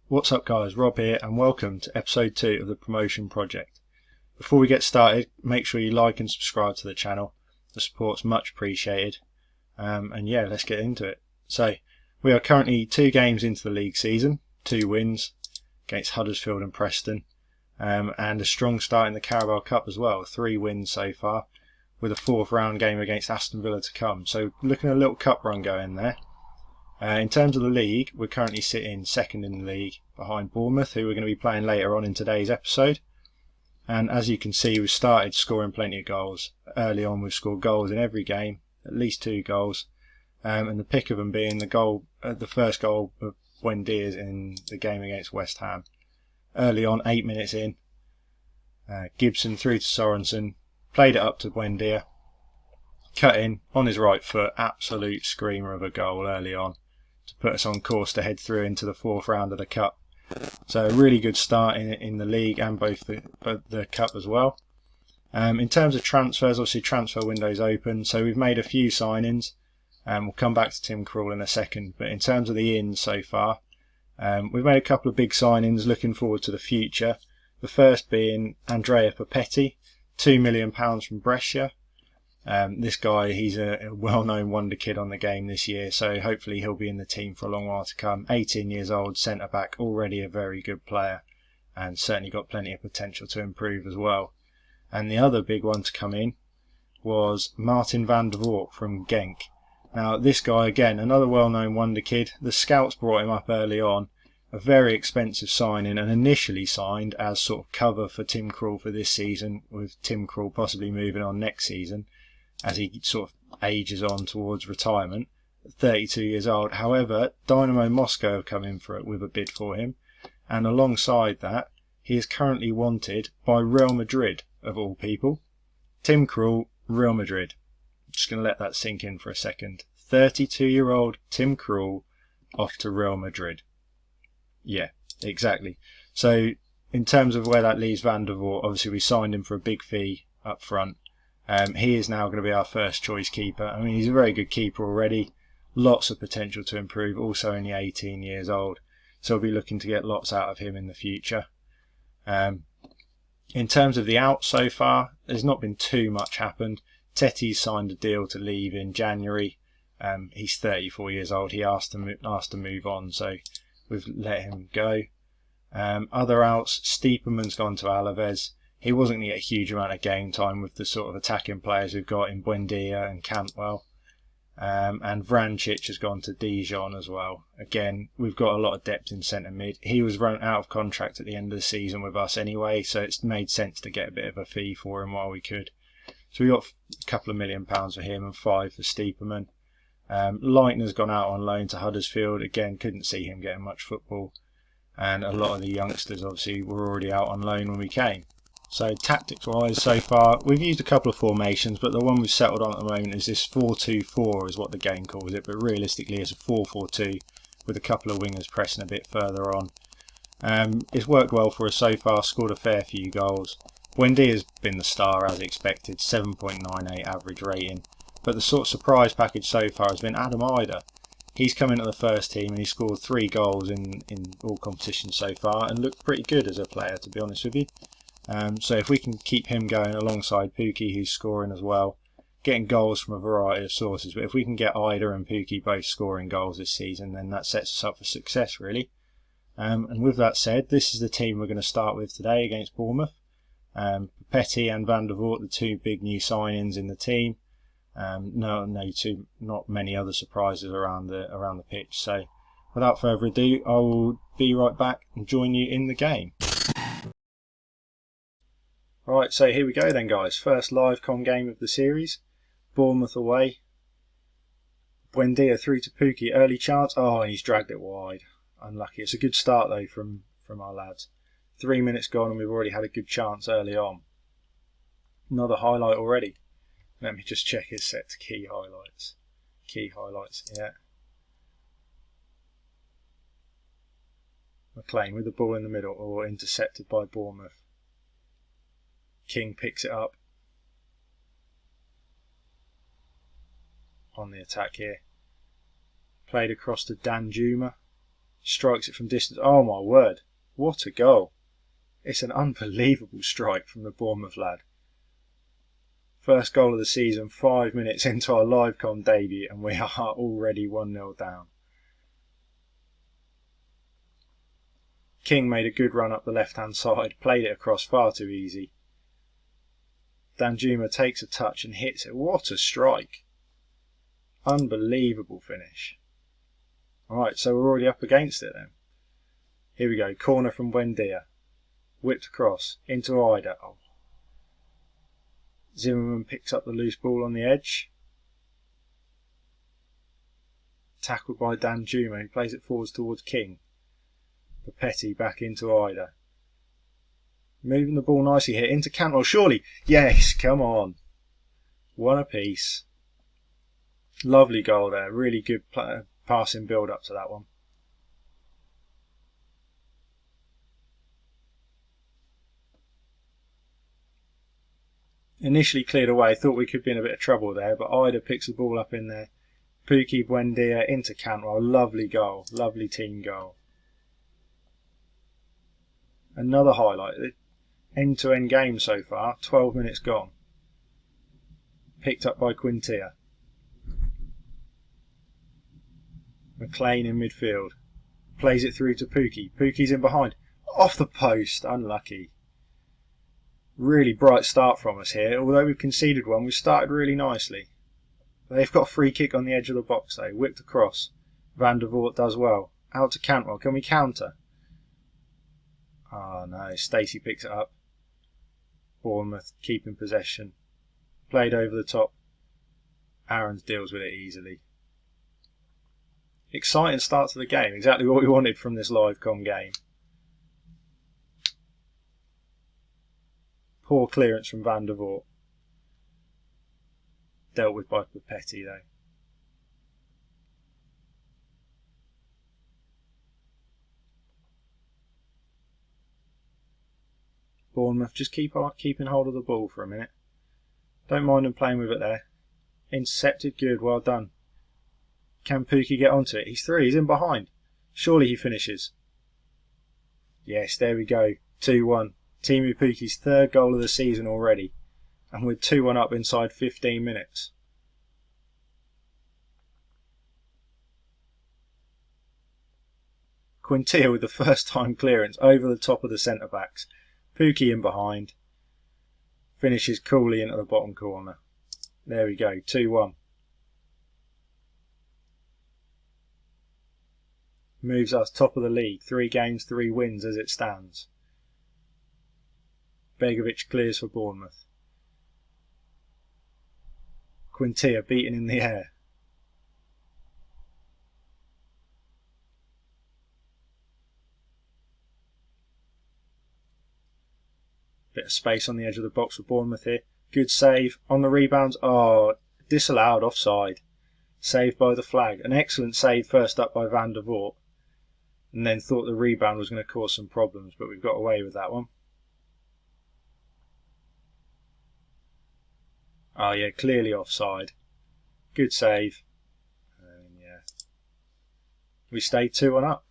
What's up guys, Rob here and welcome to episode 2 of the promotion project. Before we get started, make sure you like and subscribe to the channel. The support's much appreciated. And yeah, let's get into it. So, we are currently 2 games into the league season, 2 wins against Huddersfield and Preston, and a strong start in the Carabao Cup as well, 3 wins so far, with a 4th round game against Aston Villa to come. So looking at a little cup run going there. In terms of the league, we're currently sitting 2nd in the league behind Bournemouth, who we're going to be playing later on in today's episode. And as you can see, we've started scoring plenty of goals. Early on we've scored goals in every game, at least 2 goals. And the pick of them being the first goal of Buendia's in the game against West Ham. Early on, 8 minutes in, Gibson through to Sorensen, played it up to Buendia, cut in on his right foot, absolute screamer of a goal early on to put us on course to head through into the 4th round of the Cup. So a really good start in the league and both the Cup as well. In terms of transfers, obviously transfer window's open, so we've made a few signings. We'll come back to Tim Krul in a second, but in terms of the ins so far, we've made a couple of big signings looking forward to the future. The first being Andrea Papetti, £2 million from Brescia. This guy, he's a well-known wonder kid on the game this year, so hopefully he'll be in the team for a long while to come. 18 years old, centre-back, already a very good player, and certainly got plenty of potential to improve as well. And the other big one to come in was Martin van der Voort from Genk. Now this guy, again, another well-known wonder kid. The scouts brought him up early on, a very expensive signing, and initially signed as sort of cover for Tim Krul for this season, with Tim Krul possibly moving on next season as he sort of ages on towards retirement, 32 years old. However, Dynamo Moscow have come in for it with a bid for him, and alongside that, he is currently wanted by Real Madrid, of all people. Tim Krul, Real Madrid. I'm just going to let that sink in for a second. 32-year-old Tim Krul off to Real Madrid. Yeah, exactly. So, in terms of where that leaves Van der Voort, obviously we signed him for a big fee up front. He is now going to be our first choice keeper. I mean, he's a very good keeper already. Lots of potential to improve. Also only 18 years old. So we'll be looking to get lots out of him in the future. In terms of the out so far, there's not been too much happened. Tetty's signed a deal to leave in January. He's 34 years old. He asked to move on, so we've let him go. Other outs, Stiepermann's gone to Alaves. He wasn't going to get a huge amount of game time with the sort of attacking players we've got in Buendia and Cantwell. And Vrancic has gone to Dijon as well. Again, we've got a lot of depth in centre mid. He was run out of contract at the end of the season with us anyway, so it's made sense to get a bit of a fee for him while we could. So we got a couple of £1 million for him and 5 for Stiepermann. Leitner's gone out on loan to Huddersfield. Again, couldn't see him getting much football. And a lot of the youngsters obviously were already out on loan when we came. So tactics wise so far, we've used a couple of formations, but the one we've settled on at the moment is this 4-2-4 is what the game calls it, but realistically it's a 4-4-2 with a couple of wingers pressing a bit further on. It's worked well for us so far, scored a fair few goals. Buendia's been the star as expected, 7.98 average rating, but the sort of surprise package so far has been Adam Ider. He's come into the first team and he scored 3 goals in all competitions so far and looked pretty good as a player, to be honest with you. So if we can keep him going alongside Pukki, who's scoring as well, getting goals from a variety of sources, but if we can get Ida and Pukki both scoring goals this season, then that sets us up for success really. And with that said, this is the team we're going to start with today against Bournemouth. Papetti and Van der Voort, the 2 big new signings in the team. Not many other surprises around the pitch. So without further ado, I will be right back and join you in the game. Right, so here we go then guys, first live con game of the series, Bournemouth away, Buendia through to Pukki, early chance, oh and he's dragged it wide, unlucky. It's a good start though from our lads, 3 minutes gone and we've already had a good chance early on. Another highlight already, let me just check his set to key highlights, yeah. McLean with the ball in the middle, or intercepted by Bournemouth. King picks it up on the attack here. Played across to Dan Juma. Strikes it from distance. Oh my word, what a goal. It's an unbelievable strike from the Bournemouth lad. First goal of the season, 5 minutes into our live-com debut, and we are already 1-0 down. King made a good run up the left-hand side, played it across far too easy. Danjuma takes a touch and hits it. What a strike. Unbelievable finish. Alright, so we're already up against it then. Here we go, corner from Buendia. Whipped across, into Ida. Oh. Zimmerman picks up the loose ball on the edge. Tackled by Danjuma, who plays it forwards towards King. Papetti back into Ida. Moving the ball nicely here, into Cantwell, surely! Yes, come on! One apiece. Lovely goal there, really good passing build up to that one. Initially cleared away, thought we could be in a bit of trouble there, but Ida picks the ball up in there. Pukki, Buendia into Cantwell, lovely goal, lovely team goal. Another highlight, end-to-end game so far, 12 minutes gone. Picked up by Quintia. McLean in midfield. Plays it through to Pukki. Pukki's in behind. Off the post, unlucky. Really bright start from us here. Although we've conceded one, we've started really nicely. They've got a free kick on the edge of the box though. Whipped across. Van der Voort does well. Out to Cantwell. Can we counter? Oh no, Stacey picks it up. Bournemouth keeping possession. Played over the top. Aarons deals with it easily. Exciting start to the game. Exactly what we wanted from this live-com game. Poor clearance from Van der Voort. Dealt with by Papetti though. Bournemouth just keeping hold of the ball for a minute. Don't mind them playing with it there. Intercepted, good, well done. Can Pukki get onto it? He's through, he's in behind. Surely he finishes. Yes, there we go. 2-1. Teemu Pukki's third goal of the season already. And we're 2-1 up inside 15 minutes. Quintia with the first time clearance over the top of the centre backs. Pukki in behind. Finishes coolly into the bottom corner. There we go, 2-1. Moves us top of the league. 3 games, 3 wins as it stands. Begovic clears for Bournemouth. Quintia beaten in the air. Bit of space on the edge of the box for Bournemouth here. Good save. On the rebounds. Oh, disallowed, offside. Saved by the flag. An excellent save first up by Van der Voort. And then thought the rebound was going to cause some problems, but we've got away with that one. Oh yeah, clearly offside. Good save. And yeah. We stayed 2-1 up.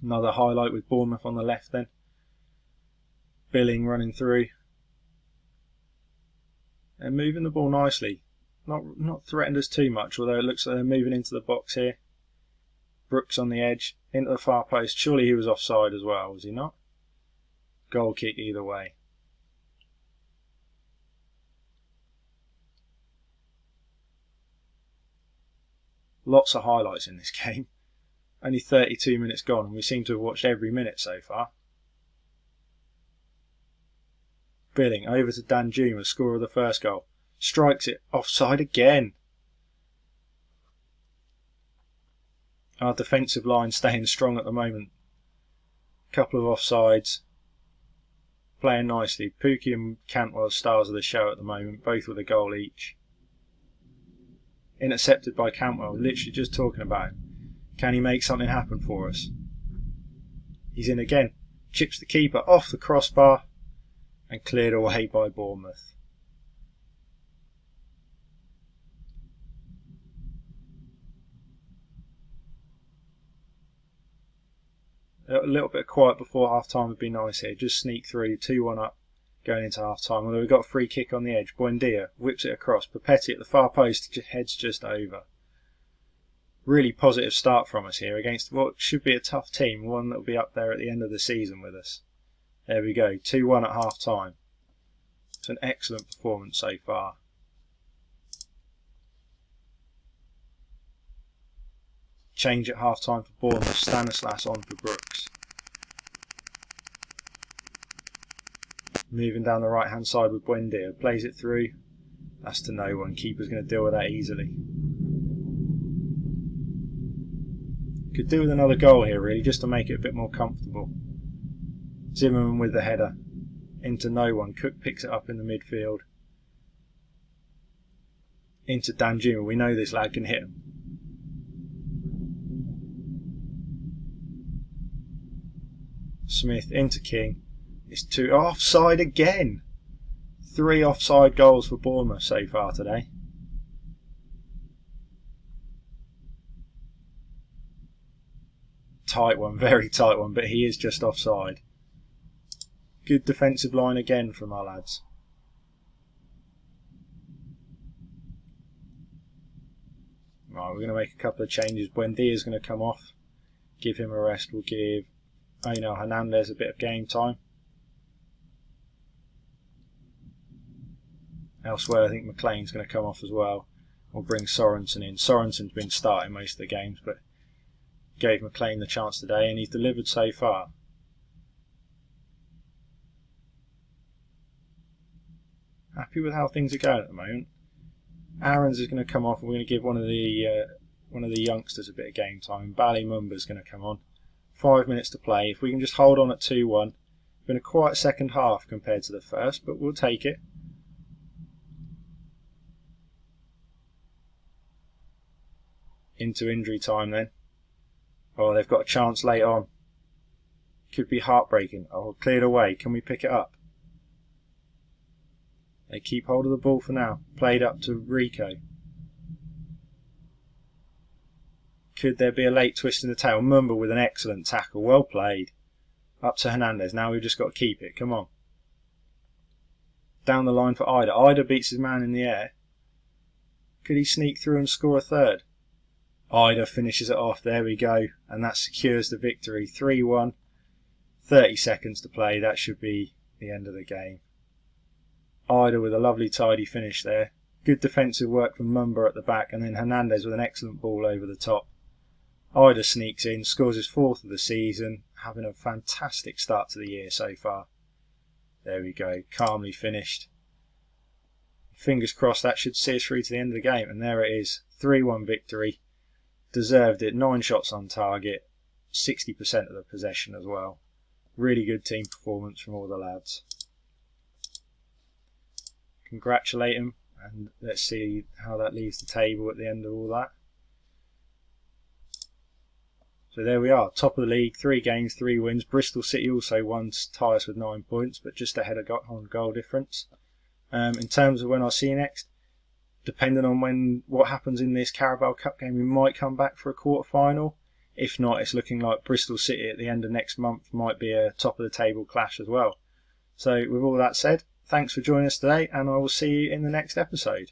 Another highlight with Bournemouth on the left then. Billing running through. And moving the ball nicely. Not threatened us too much, although it looks like they're moving into the box here. Brooks on the edge, into the far post. Surely he was offside as well, was he not? Goal kick either way. Lots of highlights in this game. Only 32 minutes gone and we seem to have watched every minute so far. Billing over to Danjuma, scorer of the first goal. Strikes it, offside again. Our defensive line staying strong at the moment. Couple of offsides. Playing nicely. Pukki and Cantwell stars of the show at the moment, both with a goal each. Intercepted by Cantwell, literally just talking about him. Can he make something happen for us? He's in again. Chips the keeper off the crossbar and cleared away by Bournemouth. A little bit of quiet before half time would be nice here. Just sneak through, 2-1 up going into half time. Although we've got a free kick on the edge. Buendia whips it across. Papetti at the far post heads just over. Really positive start from us here against what should be a tough team, one that will be up there at the end of the season with us. There we go, 2-1 at half time. It's an excellent performance so far. Change at half time for Bournemouth. Stanislas on for Brooks. Moving down the right hand side with Buendia. Plays it through. That's to no one. Keeper's going to deal with that easily. Could do with another goal here really, just to make it a bit more comfortable. Zimmerman with the header. Into no one. Cook picks it up in the midfield. Into Danjuma. We know this lad can hit him. Smith into King. It's 2 offside again. 3 offside goals for Bournemouth so far today. Tight one, very tight one, but he is just offside. Good defensive line again from our lads. Right, we're going to make a couple of changes. Buendia is going to come off. Give him a rest. We'll give Hernandez a bit of game time. Elsewhere, I think McLean's going to come off as well. We'll bring Sorensen in. Sorensen's been starting most of the games, but gave McLean the chance today, and he's delivered so far. Happy with how things are going at the moment. Aarons is going to come off, and we're going to give one of the youngsters a bit of game time. Bali Mumba's going to come on. 5 minutes to play. If we can just hold on at 2-1, been a quiet second half compared to the first, but we'll take it. Into injury time then. Oh, they've got a chance late on. Could be heartbreaking. Oh, cleared away. Can we pick it up? They keep hold of the ball for now. Played up to Rico. Could there be a late twist in the tail? Mumba with an excellent tackle. Well played. Up to Hernandez. Now we've just got to keep it. Come on. Down the line for Ida. Ida beats his man in the air. Could he sneak through and score a third? Ida finishes it off. There we go. And that secures the victory. 3-1. 30 seconds to play. That should be the end of the game. Ida with a lovely tidy finish there. Good defensive work from Mumba at the back, and then Hernandez with an excellent ball over the top. Ida sneaks in, scores his 4th of the season, having a fantastic start to the year so far. There we go, calmly finished. Fingers crossed that should see us through to the end of the game, and there it is. 3-1 victory. Deserved it. 9 shots on target, 60% of the possession as well. Really good team performance from all the lads. Congratulate him, and let's see how that leaves the table at the end of all that. So there we are, top of the league, 3 games, 3 wins. Bristol City also won to tie us with 9 points, but just ahead of on goal difference. In terms of when I'll see you next, depending on what happens in this Carabao Cup game, we might come back for a quarter final. If not, it's looking like Bristol City at the end of next month might be a top of the table clash as well. So with all that said, thanks for joining us today, and I will see you in the next episode.